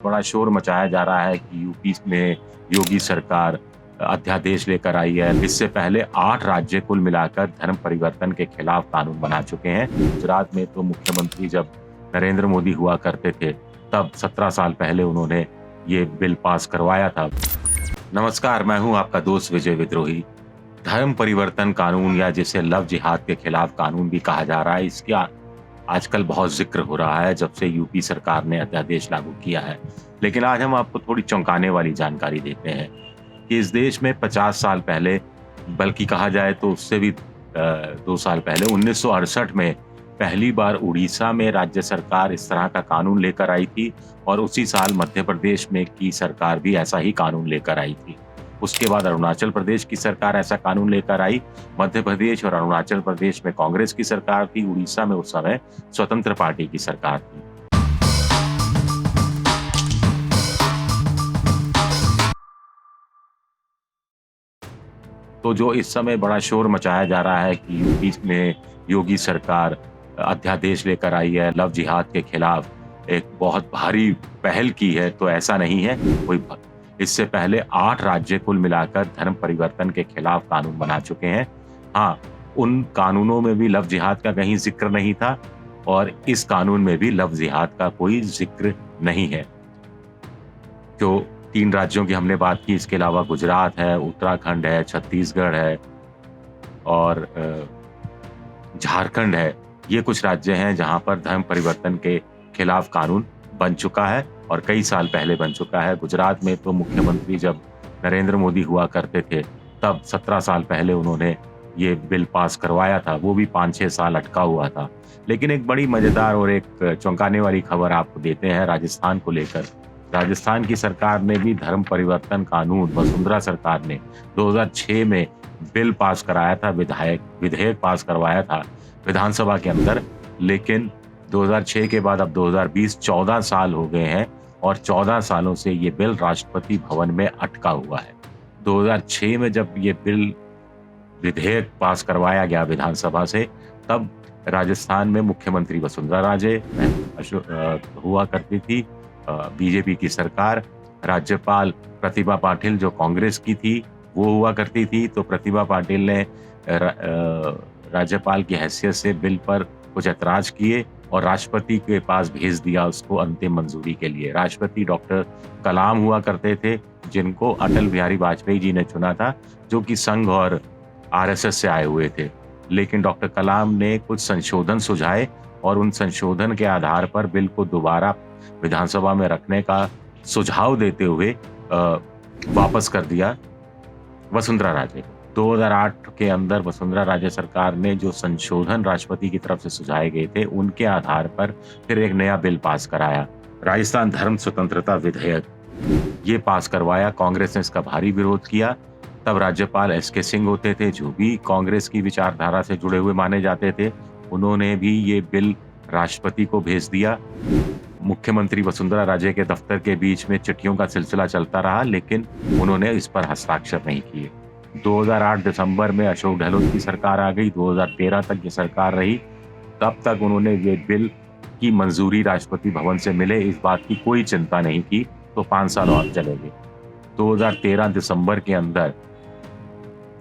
बड़ा शोर मचाया जा रहा है कि यूपी में योगी सरकार अध्यादेश लेकर आई है। इससे पहले 8 राज्य कुल मिलाकर धर्म परिवर्तन के खिलाफ कानून बना चुके हैं। गुजरात में तो मुख्यमंत्री जब नरेंद्र मोदी हुआ करते थे, तब 17 साल पहले उन्होंने ये बिल पास करवाया था। नमस्कार, मैं हूं आपका दोस्त विजय विद्रोही। धर्म परिवर्तन कानून या जिसे लव जिहाद के खिलाफ कानून भी कहा जा रहा है, इसके आजकल बहुत जिक्र हो रहा है जब से यूपी सरकार ने अध्यादेश लागू किया है। लेकिन आज हम आपको थोड़ी चौंकाने वाली जानकारी देते हैं कि इस देश में 50 साल पहले, बल्कि कहा जाए तो उससे भी 2 साल पहले 1968 में पहली बार उड़ीसा में राज्य सरकार इस तरह का कानून लेकर आई थी और उसी साल मध्य प्रदेश में की सरकार भी ऐसा ही कानून लेकर आई थी। उसके बाद अरुणाचल प्रदेश की सरकार ऐसा कानून लेकर आई। मध्य प्रदेश और अरुणाचल प्रदेश में कांग्रेस की सरकार थी, उड़ीसा में उस समय स्वतंत्र पार्टी की सरकार थी। तो जो इस समय बड़ा शोर मचाया जा रहा है कि यूपी में योगी सरकार अध्यादेश लेकर आई है, लव जिहाद के खिलाफ एक बहुत भारी पहल की है, तो ऐसा नहीं है। इससे पहले 8 राज्य कुल मिलाकर धर्म परिवर्तन के खिलाफ कानून बना चुके हैं। हाँ, उन कानूनों में भी लव जिहाद का कहीं जिक्र नहीं था और इस कानून में भी लव जिहाद का कोई जिक्र नहीं है। जो 3 राज्यों की हमने बात की, इसके अलावा गुजरात है, उत्तराखंड है, छत्तीसगढ़ है और झारखंड है। ये कुछ राज्य हैं जहां पर धर्म परिवर्तन के खिलाफ कानून बन चुका है और कई साल पहले बन चुका है। गुजरात में तो मुख्यमंत्री जब नरेंद्र मोदी हुआ करते थे, तब 17 साल पहले उन्होंने ये बिल पास करवाया था। वो भी 5-6 साल अटका हुआ था। लेकिन एक बड़ी मजेदार और एक चौंकाने वाली खबर आपको देते हैं राजस्थान को लेकर। राजस्थान की सरकार ने भी धर्म परिवर्तन कानून, वसुंधरा सरकार ने 2006 में बिल पास कराया था, विधेयक पास करवाया था विधानसभा के अंदर। लेकिन 2006 के बाद अब 2020 14 साल हो गए हैं और 14 सालों से ये बिल राष्ट्रपति भवन में अटका हुआ है। 2006 में जब ये बिल विधेयक पास करवाया गया विधानसभा से, तब राजस्थान में मुख्यमंत्री वसुंधरा राजे हुआ करती थी, बीजेपी की सरकार। राज्यपाल प्रतिभा पाटिल जो कांग्रेस की थी वो हुआ करती थी। तो प्रतिभा पाटिल ने राज्यपाल की हैसियत से बिल पर कुछ ऐतराज किए और राष्ट्रपति के पास भेज दिया उसको अंतिम मंजूरी के लिए। राष्ट्रपति डॉक्टर कलाम हुआ करते थे, जिनको अटल बिहारी वाजपेयी जी ने चुना था, जो कि संघ और आरएसएस से आए हुए थे। लेकिन डॉक्टर कलाम ने कुछ संशोधन सुझाए और उन संशोधन के आधार पर बिल को दोबारा विधानसभा में रखने का सुझाव देते हुए वापस कर दिया वसुंधरा राजे को। 2008 के अंदर वसुंधरा राजे सरकार ने जो संशोधन राष्ट्रपति की तरफ से सुझाए गए थे, उनके आधार पर फिर एक नया बिल पास कराया, राजस्थान धर्म स्वतंत्रता विधेयक। ये पास करवाया। कांग्रेस ने इसका भारी विरोध किया। तब राज्यपाल एसके सिंह होते थे, जो भी कांग्रेस की विचारधारा से जुड़े हुए माने जाते थे। उन्होंने भी ये बिल राष्ट्रपति को भेज दिया। मुख्यमंत्री वसुंधरा राजे के दफ्तर के बीच में चिट्ठियों का सिलसिला चलता रहा, लेकिन उन्होंने इस पर हस्ताक्षर नहीं किए। 2008 दिसंबर में अशोक गहलोत की सरकार आ गई। 2013 तक ये सरकार रही। तब तक उन्होंने ये बिल की मंजूरी राष्ट्रपति भवन से मिले, इस बात की कोई चिंता नहीं की। तो 5 साल और चले गए। 2013 दिसंबर के अंदर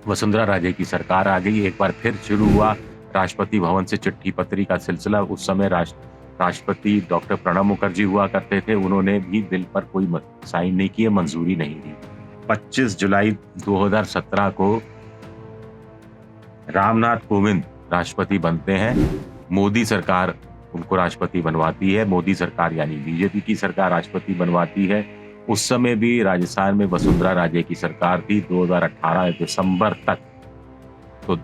वसुंधरा राजे की सरकार आ गई। एक बार फिर शुरू हुआ राष्ट्रपति भवन से चिट्ठी पत्री का सिलसिला। उस समय राष्ट्रपति डॉक्टर प्रणब मुखर्जी हुआ करते थे। उन्होंने भी बिल पर कोई साइन नहीं किए, मंजूरी नहीं दी। 25 जुलाई 2017 को रामनाथ कोविंद राष्ट्रपति बनते हैं। मोदी सरकार उनको राष्ट्रपति बनवाती है। मोदी सरकार यानी बीजेपी की सरकार राष्ट्रपति बनवाती है। उस समय भी राजस्थान में वसुंधरा राजे की सरकार थी 2018 दिसंबर तक। तो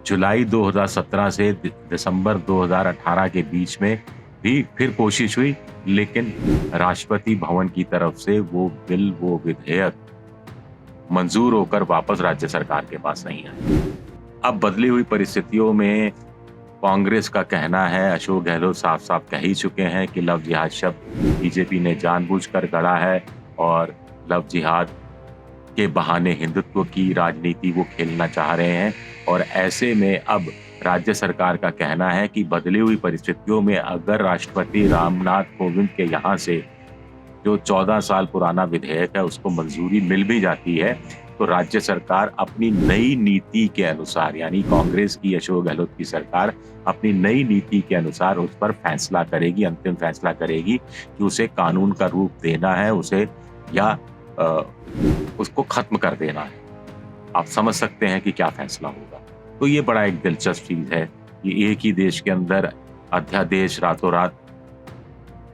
जुलाई 2017 से दिसंबर 2018 के बीच में भी फिर कोशिश हुई, लेकिन राष्ट्रपति भवन की तरफ से वो बिल, वो विधेयक मंजूर होकर वापस राज्य सरकार के पास नहीं आया। अब बदली हुई परिस्थितियों में कांग्रेस का कहना है, अशोक गहलोत साफ साफ कह ही चुके हैं कि लव जिहाद शब्द बीजेपी ने जानबूझकर गढ़ा है और लव जिहाद के बहाने हिंदुत्व की राजनीति वो खेलना चाह रहे हैं। और ऐसे में अब राज्य सरकार का कहना है कि बदली हुई परिस्थितियों में अगर राष्ट्रपति रामनाथ कोविंद के यहाँ से जो 14 साल पुराना विधेयक है उसको मंजूरी मिल भी जाती है तो राज्य सरकार अपनी नई नीति के अनुसार, यानी कांग्रेस की अशोक गहलोत की सरकार अपनी नई नीति के अनुसार उस पर फैसला करेगी, अंतिम फैसला करेगी कि उसे कानून का रूप देना है उसे या उसको खत्म कर देना है। आप समझ सकते हैं कि क्या फैसला होगा। तो ये बड़ा एक दिलचस्प चीज है कि एक ही देश के अंदर अध्यादेश रातों रात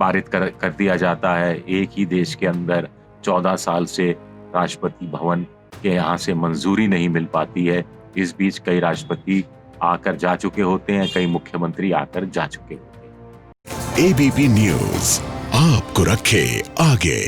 पारित कर दिया जाता है। एक ही देश के अंदर 14 साल से राष्ट्रपति भवन के यहाँ से मंजूरी नहीं मिल पाती है। इस बीच कई राष्ट्रपति आकर जा चुके होते हैं, कई मुख्यमंत्री आकर जा चुके होते हैं। एबीपी न्यूज आपको रखे आगे।